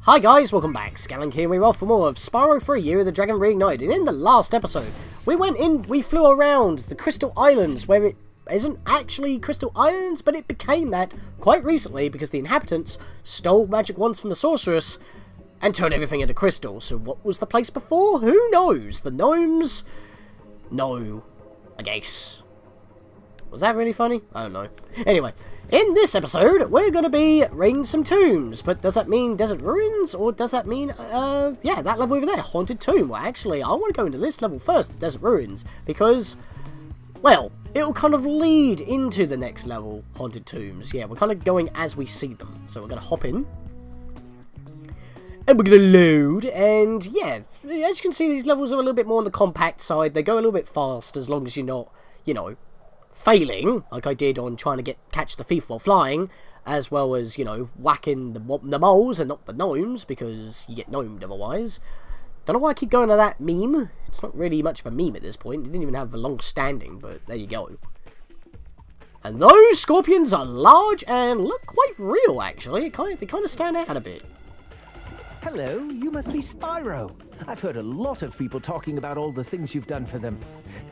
Hi guys, welcome back. Scatlink here, and we're off for more of Spyro for a Year of the Dragon Reignited. And in the last episode, we flew around the Crystal Islands, where it isn't actually Crystal Islands, but it became that quite recently because the inhabitants stole magic wands from the sorceress and turned everything into crystal. So what was the place before? Who knows? The gnomes? No, I guess. Was that really funny? I don't know. Anyway, in this episode, we're going to be raiding some tombs. But does that mean desert ruins? Or does that mean, yeah, that level over there, haunted tomb? Well, actually, I want to go into this level first, the desert ruins. Because, well, it'll kind of lead into the next level, haunted tombs. Yeah, we're kind of going as we see them. So we're going to hop in. And we're going to load. And, yeah, as you can see, these levels are a little bit more on the compact side. They go a little bit fast as long as you're not, you know, failing, like I did on trying to catch the thief while flying, as well as, you know, whacking the moles and not the gnomes, because you get gnomed otherwise. Don't know why I keep going to that meme. It's not really much of a meme at this point. It didn't even have a long standing, but there you go. And those scorpions are large and look quite real, actually. They kind of stand out a bit. Hello, you must be Spyro. I've heard a lot of people talking about all the things you've done for them.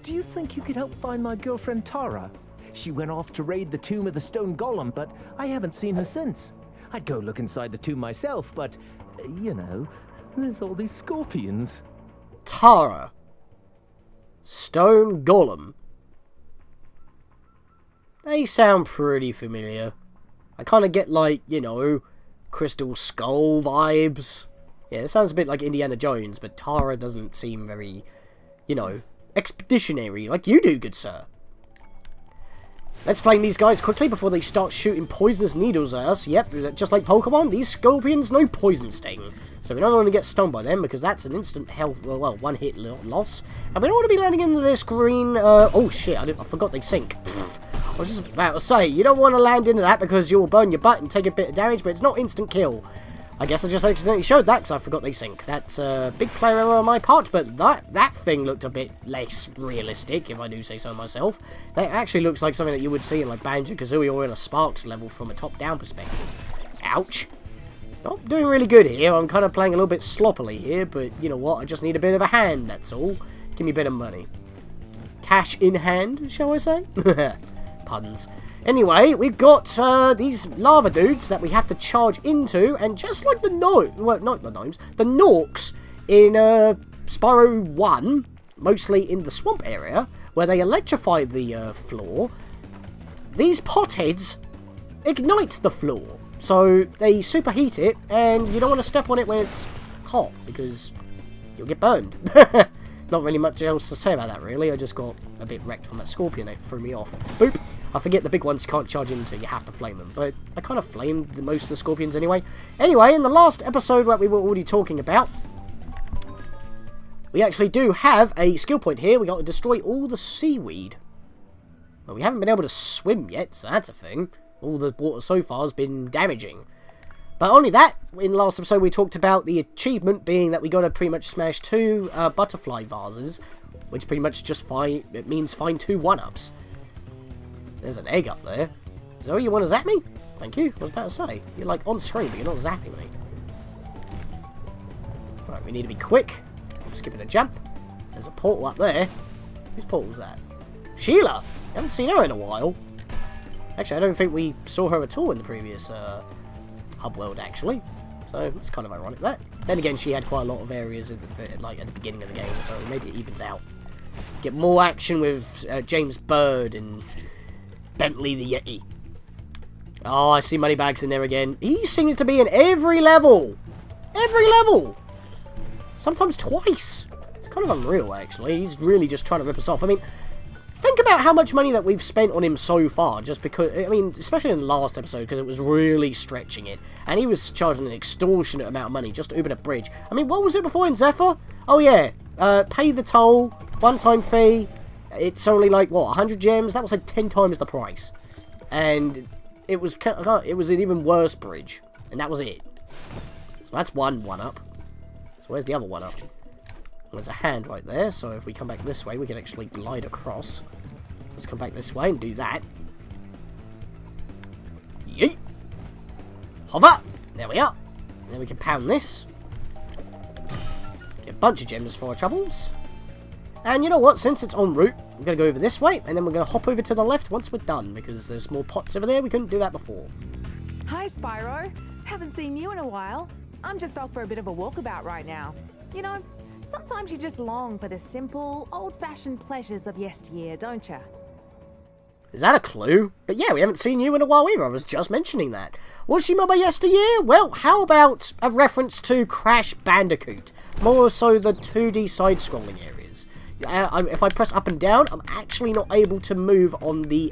Do you think you could help find my girlfriend Tara? She went off to raid the tomb of the Stone Golem, but I haven't seen her since. I'd go look inside the tomb myself, but, you know, there's all these scorpions. Tara. Stone Golem. They sound pretty familiar. I kind of get, like, you know, Crystal Skull vibes. Yeah, it sounds a bit like Indiana Jones, but Tara doesn't seem very, you know, expeditionary like you do, good sir. Let's flame these guys quickly before they start shooting poisonous needles at us. Yep, just like Pokemon, these scorpions no poison sting. So we don't want to get stung by them because that's an instant health, well, one hit loss. And we don't want to be landing into this green, oh shit, I forgot they sink. Pfft. I was just about to say, you don't want to land into that because you'll burn your butt and take a bit of damage, but it's not instant kill. I guess I just accidentally showed that because I forgot they sink. That's a big player error on my part, but that thing looked a bit less realistic, if I do say so myself. That actually looks like something that you would see in like Banjo-Kazooie or in a Sparks level from a top-down perspective. Ouch. Not doing really good here. I'm kind of playing a little bit sloppily here, but you know what? I just need a bit of a hand, that's all. Give me a bit of money. Cash in hand, shall I say? Puns. Anyway, we've got these lava dudes that we have to charge into, and just like the well, not the gnomes, the Norks in Spyro 1, mostly in the swamp area, where they electrify the floor, these potheads ignite the floor. So they superheat it, and you don't want to step on it when it's hot, because you'll get burned. Not really much else to say about that, really. I just got a bit wrecked from that scorpion. It threw me off. Boop. I forget the big ones can't charge into, you have to flame them. But I kind of flamed most of the scorpions anyway. Anyway, in the last episode that we were already talking about, we actually do have a skill point here. We got to destroy all the seaweed. Well, we haven't been able to swim yet, so that's a thing. All the water so far has been damaging. But only that, in the last episode we talked about the achievement being that we got to pretty much smash 2 butterfly vases, which pretty much just means find 2 1-ups. There's an egg up there. Is that what you want to zap me? Thank you. I was about to say. You're like on screen, but you're not zapping me. Right, we need to be quick. I'm skipping a jump. There's a portal up there. Whose portal's that? Sheila! I haven't seen her in a while. Actually, I don't think we saw her at all in the previous hub world, actually. So it's kind of ironic that. Then again, she had quite a lot of areas at the beginning of the game, so maybe it evens out. Get more action with James Bird and Bentley the Yeti. Oh, I see Moneybags in there again. He seems to be in every level. Every level. Sometimes twice. It's kind of unreal, actually. He's really just trying to rip us off. I mean, think about how much money that we've spent on him so far, just because, I mean, especially in the last episode, because it was really stretching it. And he was charging an extortionate amount of money just to open a bridge. I mean, what was it before in Zephyr? Oh, yeah. Pay the toll, one-time fee. It's only like, what, 100 gems? That was like 10 times the price. And it was an even worse bridge. And that was it. So that's one up. So where's the other one up? There's a hand right there, so if we come back this way, we can actually glide across. So let's come back this way and do that. Yeet! Hover! There we are. Then we can pound this. Get a bunch of gems for our troubles. And you know what? Since it's en route, we're going to go over this way, and then we're going to hop over to the left once we're done, because there's more pots over there. We couldn't do that before. Hi, Spyro. Haven't seen you in a while. I'm just off for a bit of a walkabout right now. You know, sometimes you just long for the simple, old-fashioned pleasures of yesteryear, don't you? Is that a clue? But yeah, we haven't seen you in a while either. I was just mentioning that. What's she remember yesteryear? Well, how about a reference to Crash Bandicoot? More so the 2D side-scrolling areas. If I press up and down, I'm actually not able to move on the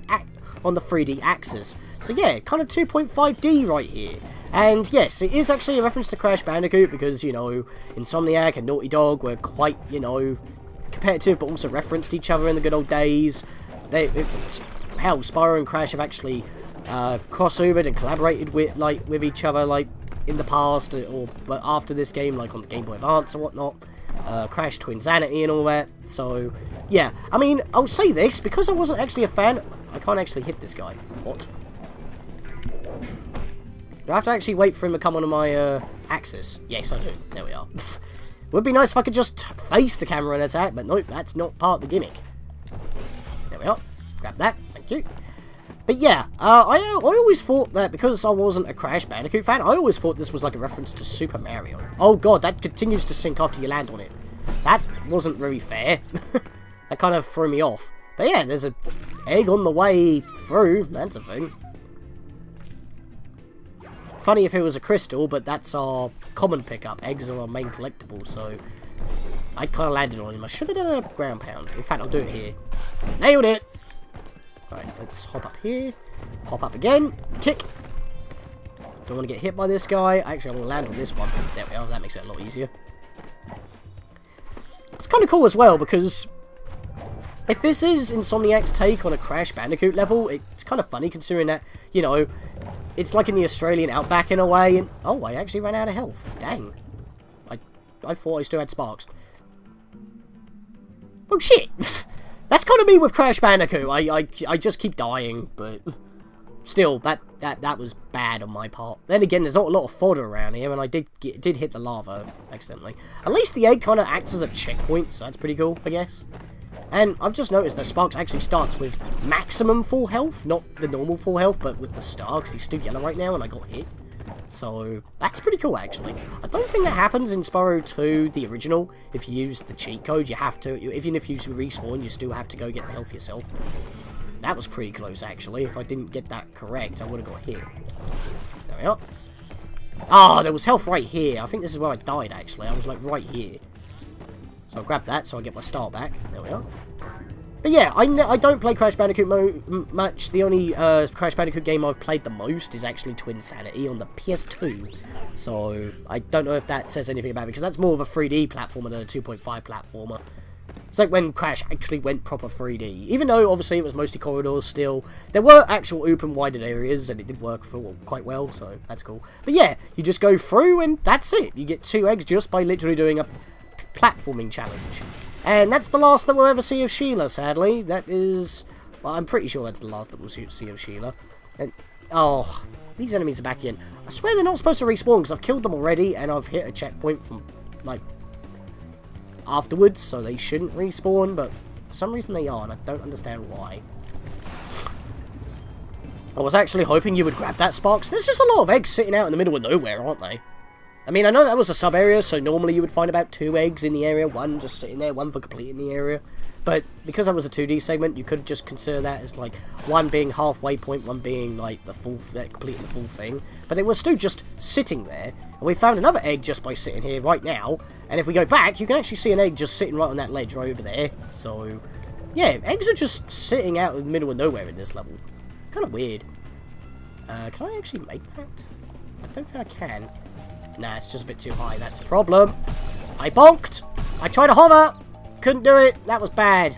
3D axis. So yeah, kind of 2.5D right here. And yes, it is actually a reference to Crash Bandicoot because, you know, Insomniac and Naughty Dog were quite, you know, competitive, but also referenced each other in the good old days. Hell, Spyro and Crash have actually crossovered and collaborated with each other, like, in the past, but after this game, like on the Game Boy Advance and whatnot. Crash Twinsanity and all that. So, yeah. I mean, I'll say this, because I wasn't actually a fan, I can't actually hit this guy. What? Do I have to actually wait for him to come onto my axis? Yes, I do. There we are. Would be nice if I could just face the camera and attack, but nope, that's not part of the gimmick. There we are. Grab that. Thank you. But yeah, I always thought that because I wasn't a Crash Bandicoot fan, I always thought this was like a reference to Super Mario. Oh god, that continues to sink after you land on it. That wasn't very fair. That kind of threw me off. But yeah, there's an egg on the way through. That's a thing. Funny if it was a crystal, but that's our common pickup. Eggs are our main collectible, so I kind of landed on him. I should have done a ground pound. In fact, I'll do it here. Nailed it! Right, let's hop up here. Hop up again. Kick. Don't want to get hit by this guy. Actually, I'm going to land on this one. There we are. That makes it a lot easier. It's kind of cool as well, because if this is Insomniac's take on a Crash Bandicoot level, it's kind of funny considering that, you know, it's like in the Australian outback in a way. And oh, I actually ran out of health. Dang. I thought I still had sparks. Oh, shit! That's kind of me with Crash Bandicoot. I just keep dying, but still, that was bad on my part. Then again, there's not a lot of fodder around here, and I did hit the lava accidentally. At least the egg kind of acts as a checkpoint, so that's pretty cool, I guess. And I've just noticed that Sparks actually starts with maximum full health, not the normal full health, but with the star, because he's still yellow right now, and I got hit. So, that's pretty cool, actually. I don't think that happens in Spyro 2, the original. If you use the cheat code, you have to, even if you respawn, you still have to go get the health yourself. That was pretty close, actually. If I didn't get that correct, I would have got hit. There we are. Ah, there was health right here. I think this is where I died, actually. I was, like, right here. So I'll grab that so I get my star back. There we are. But yeah, I don't play Crash Bandicoot much. The only Crash Bandicoot game I've played the most is actually Twinsanity on the PS2. So I don't know if that says anything about it, because that's more of a 3D platformer than a 2.5 platformer. It's like when Crash actually went proper 3D. Even though, obviously, it was mostly corridors still. There were actual open, widened areas, and it did work quite well, so that's cool. But yeah, you just go through, and that's it. You get 2 eggs just by literally doing a platforming challenge. And that's the last that we'll ever see of Sheila, sadly. That is... well, I'm pretty sure that's the last that we'll see of Sheila. And... oh, these enemies are back in. I swear they're not supposed to respawn, because I've killed them already, and I've hit a checkpoint from, like, afterwards, so they shouldn't respawn, but for some reason they are, and I don't understand why. I was actually hoping you would grab that, Sparks. There's just a lot of eggs sitting out in the middle of nowhere, aren't they? I mean, I know that was a sub-area, so normally you would find about 2 eggs in the area, 1 just sitting there, 1 for completing the area. But because that was a 2D segment, you could just consider that as, like, 1 being halfway point, 1 being, like, the full, completing the full thing. But they were still just sitting there, and we found another egg just by sitting here right now. And if we go back, you can actually see an egg just sitting right on that ledge right over there. So, yeah, eggs are just sitting out in the middle of nowhere in this level. Kind of weird. Can I actually make that? I don't think I can. Nah, it's just a bit too high. That's a problem. I bonked. I tried to hover. Couldn't do it. That was bad.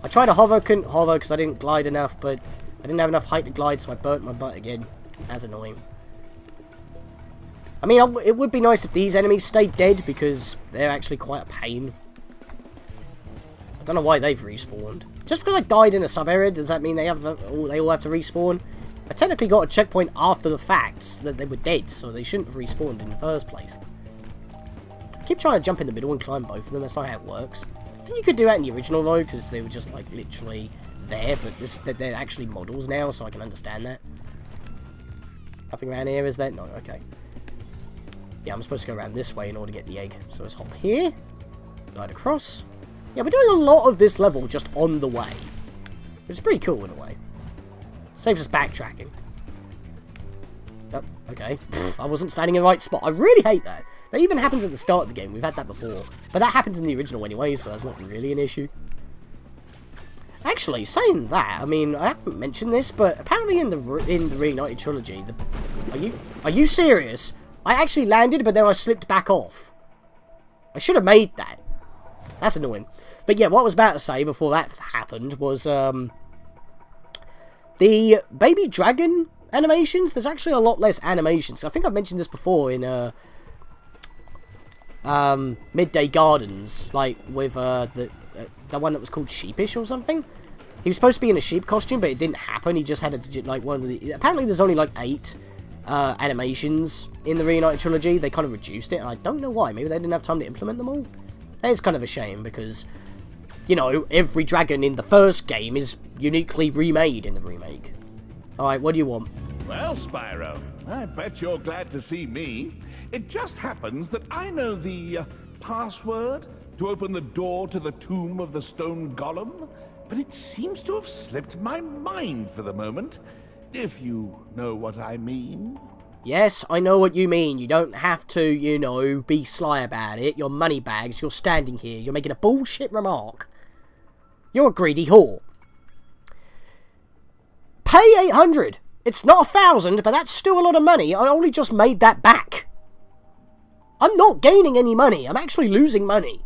I tried to hover. Couldn't hover because I didn't glide enough. But I didn't have enough height to glide, so I burnt my butt again. That's annoying. I mean, it would be nice if these enemies stayed dead, because they're actually quite a pain. I don't know why they've respawned. Just because I died in a sub-area, does that mean they all have to respawn? I technically got a checkpoint after the fact that they were dead, so they shouldn't have respawned in the first place. I keep trying to jump in the middle and climb both of them, that's not how it works. I think you could do that in the original though, because they were just like literally there, but they're actually models now, so I can understand that. Nothing around here, is there? No, okay. Yeah, I'm supposed to go around this way in order to get the egg. So let's hop here, glide across. Yeah, we're doing a lot of this level just on the way, which is pretty cool in a way. Saves us backtracking. Oh, okay. Pfft, I wasn't standing in the right spot. I really hate that. That even happens at the start of the game. We've had that before. But that happens in the original anyway, so that's not really an issue. Actually, saying that, I mean, I haven't mentioned this, but apparently in the Reignited trilogy, are you serious? I actually landed, but then I slipped back off. I should have made that. That's annoying. But yeah, what I was about to say before that happened was, the baby dragon animations, there's actually a lot less animations. I think I've mentioned this before in, Midday Gardens, like, with, the one that was called Sheepish or something. He was supposed to be in a sheep costume, but it didn't happen. He just had, like, one of the... Apparently there's only, like, 8 animations in the Reignited trilogy. They kind of reduced it, and I don't know why. Maybe they didn't have time to implement them all. That is kind of a shame, because, you know, every dragon in the first game is uniquely remade in the remake. Alright, what do you want? Well, Spyro, I bet you're glad to see me. It just happens that I know the password to open the door to the tomb of the Stone Golem, but it seems to have slipped my mind for the moment, if you know what I mean. Yes, I know what you mean. You don't have to, you know, be sly about it. You're moneybags. You're standing here. You're making a bullshit remark. You're a greedy whore. Pay 800. It's not 1,000, but that's still a lot of money. I only just made that back. I'm not gaining any money. I'm actually losing money.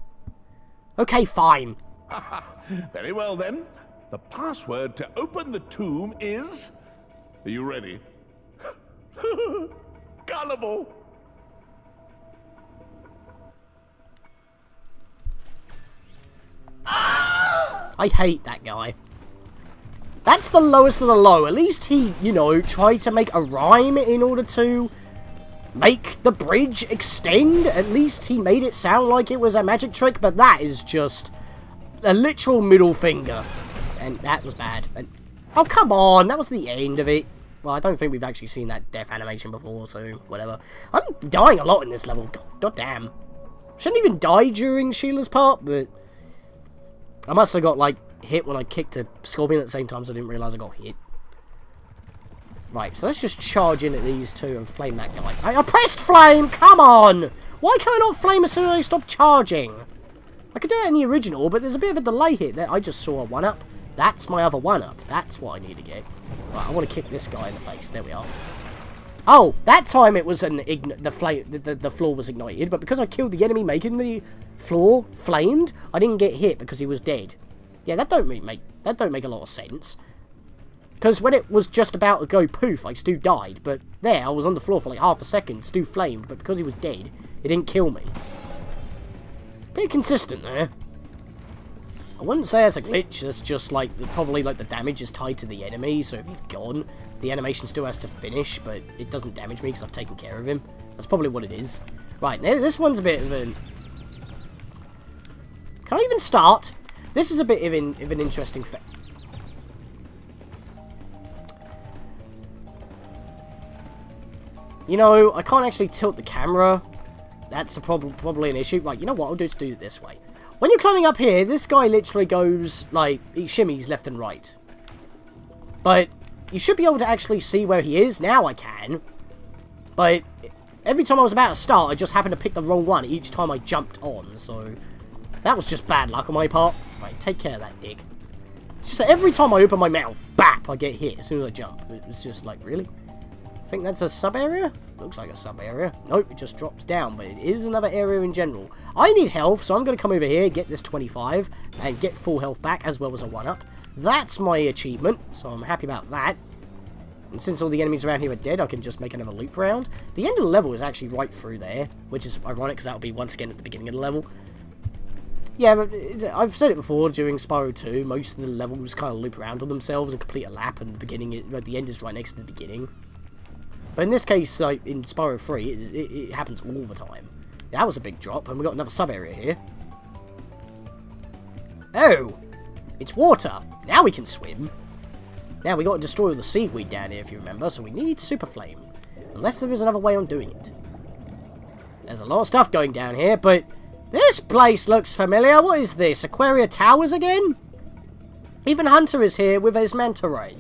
Okay, fine. Very well then. The password to open the tomb is... Are you ready? Gullible. I hate that guy. That's the lowest of the low. At least he, you know, tried to make a rhyme in order to make the bridge extend. At least he made it sound like it was a magic trick, but that is just a literal middle finger. And that was bad. And, oh, come on. That was the end of it. Well, I don't think we've actually seen that death animation before, so whatever. I'm dying a lot in this level. God damn. Shouldn't even die during Sheila's part, but I must have got, like, hit when I kicked a scorpion at the same time, so I didn't realise I got hit. Right, so let's just charge in at these two and flame that guy. I pressed flame! Come on! Why can I not flame as soon as I stop charging? I could do it in the original, but there's a bit of a delay here. There, I just saw a 1-up. That's my other 1-up. That's what I need to get. Right, I want to kick this guy in the face. There we are. Oh, that time it was the floor was ignited, but because I killed the enemy making the floor flamed, I didn't get hit because he was dead. Yeah, that don't make a lot of sense. Because when it was just about to go poof, like, Stu died. But there, I was on the floor for like half a second. Stu flamed, but because he was dead, it didn't kill me. Bit consistent there. I wouldn't say that's a glitch. That's just like, probably like the damage is tied to the enemy. So if he's gone, the animation still has to finish, but it doesn't damage me because I've taken care of him. That's probably what it is. Right, now this one's a bit of an... Can I even start? This is a bit of an interesting fact. You know, I can't actually tilt the camera. That's probably an issue. Like, you know what? I'll just do it this way. When you're climbing up here, this guy literally goes, like, he shimmies left and right. But you should be able to actually see where he is. Now I can. But every time I was about to start, I just happened to pick the wrong one each time I jumped on. So that was just bad luck on my part. Right, take care of that dick. It's just that every time I open my mouth, bap, I get hit as soon as I jump. It was just like, really? I think that's a sub-area? Looks like a sub-area. Nope, it just drops down, but it is another area in general. I need health, so I'm going to come over here, get this 25, and get full health back, as well as a 1-up. That's my achievement, so I'm happy about that. And since all the enemies around here are dead, I can just make another loop round. The end of the level is actually right through there, which is ironic, because that'll be once again at the beginning of the level. Yeah, but I've said it before during Spyro 2, most of the levels kind of loop around on themselves and complete a lap, and the end is right next to the beginning. But in this case, like in Spyro 3, it happens all the time. Yeah, that was a big drop, and we got another sub-area here. Oh! It's water! Now we can swim! Now we got to destroy all the seaweed down here, if you remember, so we need Super Flame. Unless there is another way on doing it. There's a lot of stuff going down here, but this place looks familiar. What is this? Aquaria Towers again? Even Hunter is here with his manta ray.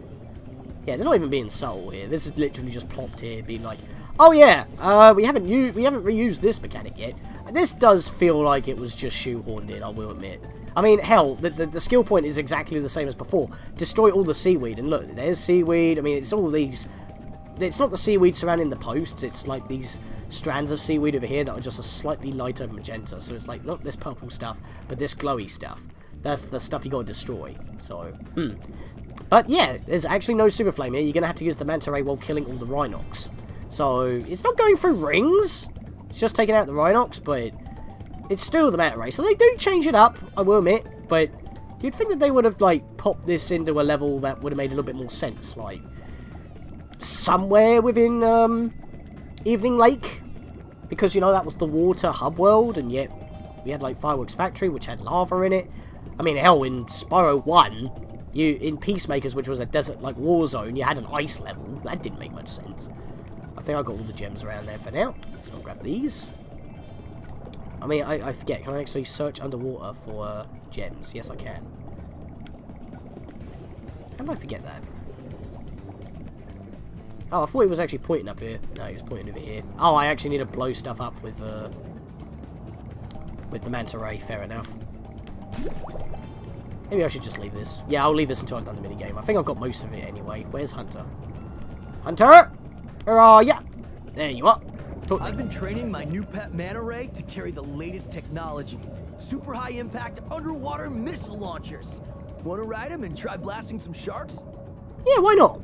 Yeah, they're not even being subtle here. This is literally just plopped here, being like, oh yeah, we haven't reused this mechanic yet. This does feel like it was just shoehorned in, I will admit. I mean, hell, the skill point is exactly the same as before. Destroy all the seaweed, and look, there's seaweed. I mean, it's all these... It's not the seaweed surrounding the posts, it's like these strands of seaweed over here that are just a slightly lighter magenta. So it's like, not this purple stuff, but this glowy stuff. That's the stuff you gotta destroy. So, But yeah, there's actually no Super Flame here. You're gonna have to use the Manta Ray while killing all the Rhinox. So, it's not going through rings. It's just taking out the Rhinox, but it's still the Manta Ray. So they do change it up, I will admit, but you'd think that they would have, like, popped this into a level that would have made a little bit more sense, like somewhere within Evening Lake, because you know that was the water hub world, and yet we had like Fireworks Factory, which had lava in it. I mean, hell, in Spyro 1, in Peacemakers, which was a desert like war zone, you had an ice level. That didn't make much sense. I think I got all the gems around there for now, so I'll grab these. I mean, I forget, can I actually search underwater for gems? Yes, I can. How did I forget that? Oh, I thought he was actually pointing up here. No, he was pointing over here. Oh, I actually need to blow stuff up with the Manta Ray. Fair enough. Maybe I should just leave this. Yeah, I'll leave this until I've done the minigame. I think I've got most of it anyway. Where's Hunter? Hunter! Where are ya? There you are. I've been training my new pet Manta Ray to carry the latest technology. Super high impact underwater missile launchers. Wanna ride him and try blasting some sharks? Yeah, why not?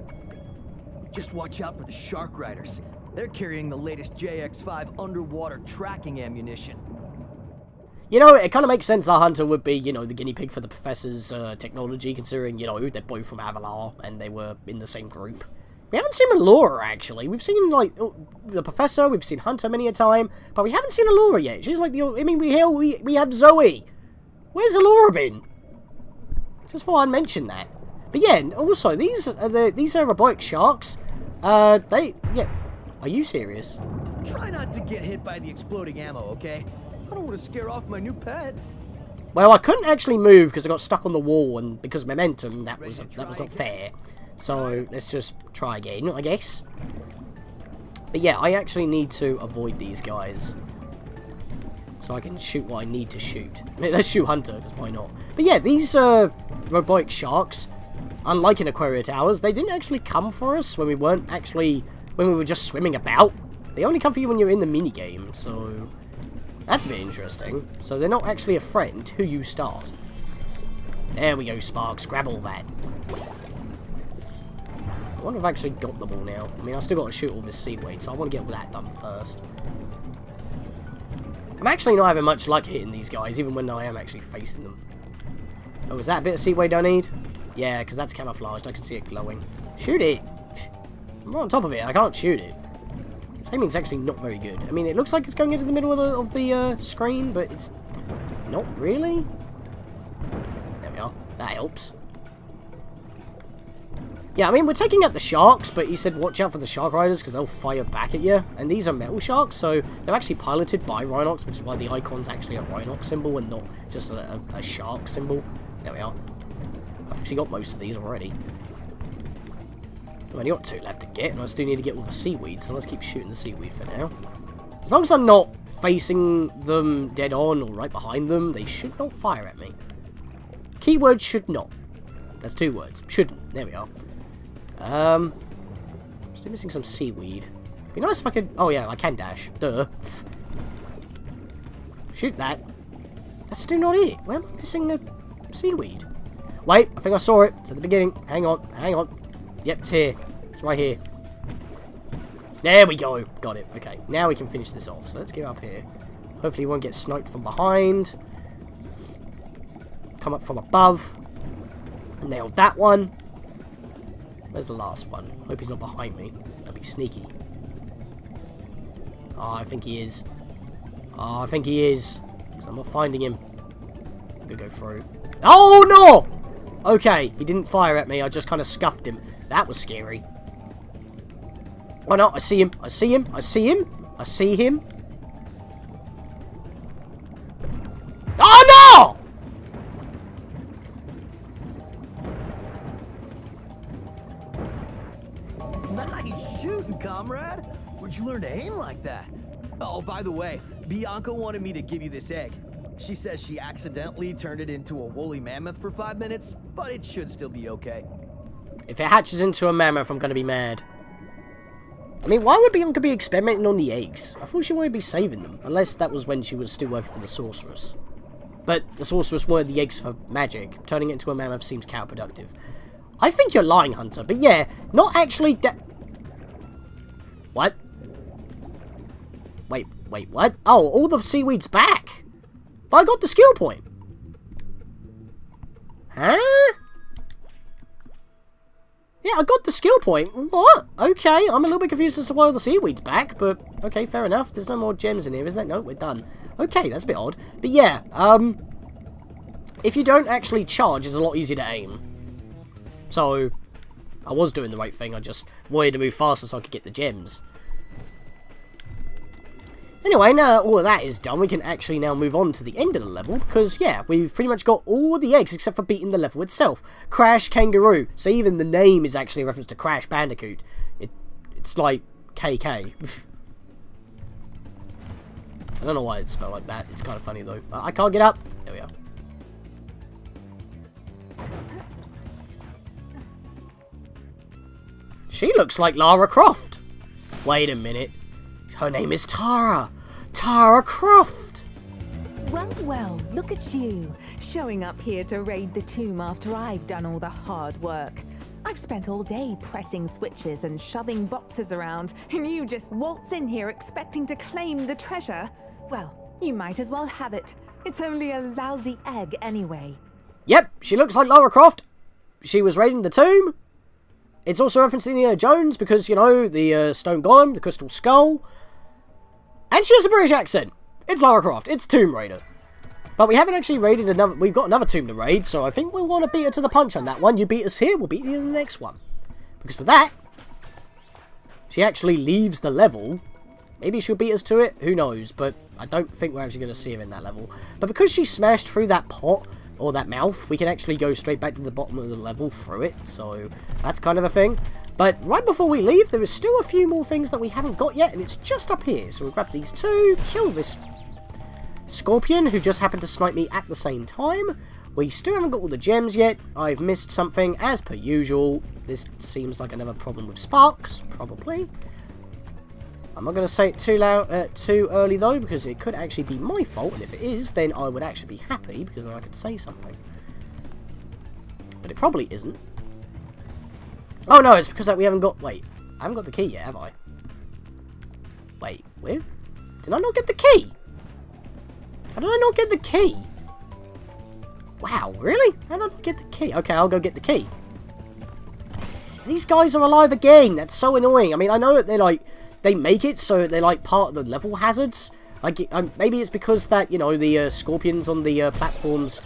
Just watch out for the Shark Riders. They're carrying the latest JX5 underwater tracking ammunition. You know, it kind of makes sense that Hunter would be, you know, the guinea pig for the Professor's technology, considering, you know, they're both from Avalar, and they were in the same group. We haven't seen Allura, actually. We've seen, like, the Professor, we've seen Hunter many a time, but we haven't seen Allura yet. She's like the... I mean, we have Zoe. Where's Allura been? Just thought I'd mention that. But yeah, also, these are robotic sharks. Yeah. Are you serious? Try not to get hit by the exploding ammo, okay? I don't want to scare off my new pet. Well, I couldn't actually move because I got stuck on the wall, and because of momentum, that was not fair. So let's just try again, I guess. But yeah, I actually need to avoid these guys, so I can shoot what I need to shoot. Let's shoot Hunter, because why not? But yeah, these robotic sharks, unlike in Aquaria Towers, they didn't actually come for us when we were just swimming about. They only come for you when you're in the minigame, so that's a bit interesting. So they're not actually a threat until you start. There we go, Sparks, grab all that. I wonder if I've actually got them all now. I mean, I've still got to shoot all this seaweed, so I want to get all that done first. I'm actually not having much luck hitting these guys, even when I am actually facing them. Oh, is that a bit of seaweed I need? Yeah, because that's camouflaged. I can see it glowing. Shoot it! I'm right on top of it. I can't shoot it. This aiming's actually not very good. I mean, it looks like it's going into the middle of the screen, but it's not really. There we are. That helps. Yeah, I mean, we're taking out the sharks, but he said watch out for the Shark Riders because they'll fire back at you. And these are metal sharks, so they're actually piloted by Rhinox, which is why the icon's actually a Rhinox symbol and not just a shark symbol. There we are. I've actually got most of these already. I've only got 2 left to get, and I still need to get all the seaweed, so let's keep shooting the seaweed for now. As long as I'm not facing them dead on or right behind them, they should not fire at me. Keyword should not. That's 2 words. Shouldn't. There we are. Still missing some seaweed. Be nice if I could... Oh yeah, I can dash. Duh. Shoot that. That's still not it. Where am I missing the seaweed? Wait, I think I saw it. It's at the beginning. Hang on, hang on. Yep, it's here. It's right here. There we go. Got it. Okay, now we can finish this off. So let's get up here. Hopefully we won't get sniped from behind. come up from above. Nailed that one. Where's the last one? Hope he's not behind me. That'd be sneaky. Oh, I think he is. Oh, I think he is. Because I'm not finding him. I'm gonna go through. Oh, no! Okay, he didn't fire at me. I just kind of scuffed him. That was scary. Oh, no, I see him. I see him. I see him. I see him. Oh, No! Nice shooting, comrade. Where'd you learn to aim like that? Oh, by the way, Bianca wanted me to give you this egg. She says she accidentally turned it into a woolly mammoth for 5 minutes, but it should still be okay. if it hatches into a mammoth, I'm going to be mad. I mean, why would Bianca be experimenting on the eggs? I thought she wanted to be saving them. Unless that was when she was still working for the sorceress. But the sorceress wanted the eggs for magic. Turning it into a mammoth seems counterproductive. I think you're lying, Hunter. But yeah, not actually What? Wait, what? Oh, all the seaweed's back. But I got the skill point. Huh? Yeah, I got the skill point. What? Okay, I'm a little bit confused as to why all the seaweed's back, but okay, fair enough. There's no more gems in here, is there? No, we're done. Okay, that's a bit odd. But yeah, if you don't actually charge, it's a lot easier to aim. So, I was doing the right thing. I just wanted to move faster so I could get the gems. Anyway, now that all of that is done, we can actually now move on to the end of the level, because, yeah, we've pretty much got all the eggs except for beating the level itself. Crash Kangaroo. So even the name is actually a reference to Crash Bandicoot. It's like KK. I don't know why it's spelled like that. It's kind of funny, though. I can't get up. There we are. She looks like Lara Croft. Wait a minute. Her name is Tara. Tara Croft. Well, look at you. Showing up here to raid the tomb after I've done all the hard work. I've spent all day pressing switches and shoving boxes around, and you just waltz in here expecting to claim the treasure. Well, you might as well have it. It's only a lousy egg anyway. Yep, she looks like Lara Croft. She was raiding the tomb. It's also referenced Indiana Jones because, you know, the Stone Golem, the Crystal Skull. And she has a British accent. It's Lara Croft. It's Tomb Raider. But we haven't actually raided another... We've got another tomb to raid, so I think we'll want to beat her to the punch on that one. You beat us here, we'll beat you in the next one. Because with that, she actually leaves the level. Maybe she'll beat us to it. Who knows? But I don't think we're actually going to see her in that level. But because she smashed through that pot... or that mouth, we can actually go straight back to the bottom of the level through it, so that's kind of a thing. But right before we leave, there is still a few more things that we haven't got yet, and it's just up here. So we'll grab these two, kill this scorpion, who just happened to snipe me at the same time. We still haven't got all the gems yet. I've missed something, as per usual. This seems like another problem with sparks, probably. I'm not going to say it too early, though, because it could actually be my fault, and if it is, then I would actually be happy, because then I could say something. But it probably isn't. Oh, no, it's because we haven't got... Wait, I haven't got the key yet, have I? Wait, where? Did I not get the key? How did I not get the key? Wow, really? How did I not get the key? Okay, I'll go get the key. These guys are alive again. That's so annoying. I mean, I know that they're like... They make it so they're like part of the level hazards. Like, maybe it's because that, you know, the scorpions on the platforms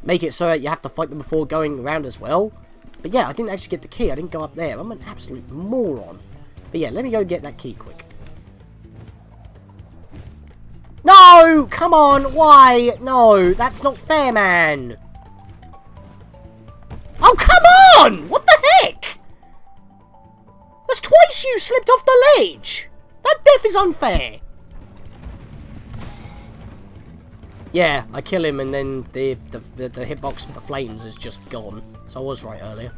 make it so that you have to fight them before going around as well. But yeah, I didn't actually get the key. I didn't go up there. I'm an absolute moron. But yeah, let me go get that key quick. No! Come on! Why? No, that's not fair, man. Oh, come on! What the heck? That's twice you slipped off the ledge! That death is unfair! Yeah, I kill him and then the hitbox for the flames is just gone. So I was right earlier.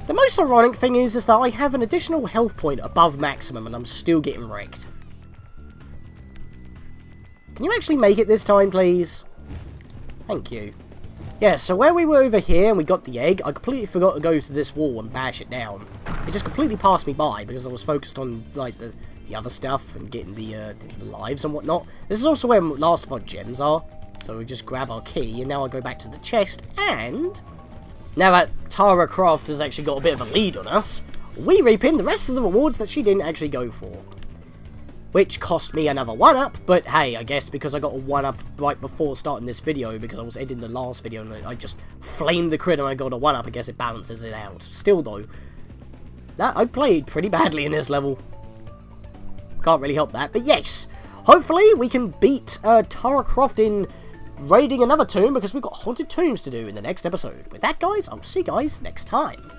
The most ironic thing is that I have an additional health point above maximum and I'm still getting wrecked. Can you actually make it this time, please? Thank you. Yeah, so where we were over here and we got the egg, I completely forgot to go to this wall and bash it down. It just completely passed me by because I was focused on, like, the other stuff and getting the lives and whatnot. This is also where last of our gems are. So we just grab our key, and now I go back to the chest, and now that Tara Croft has actually got a bit of a lead on us, we reap in the rest of the rewards that she didn't actually go for. Which cost me another 1-up, but hey, I guess because I got a 1-up right before starting this video, because I was editing the last video and I just flamed the crit and I got a 1-up, I guess it balances it out. Still though, I played pretty badly in this level. Can't really help that, but yes, hopefully we can beat Tara Croft in raiding another tomb, because we've got haunted tombs to do in the next episode. With that, guys, I'll see you guys next time.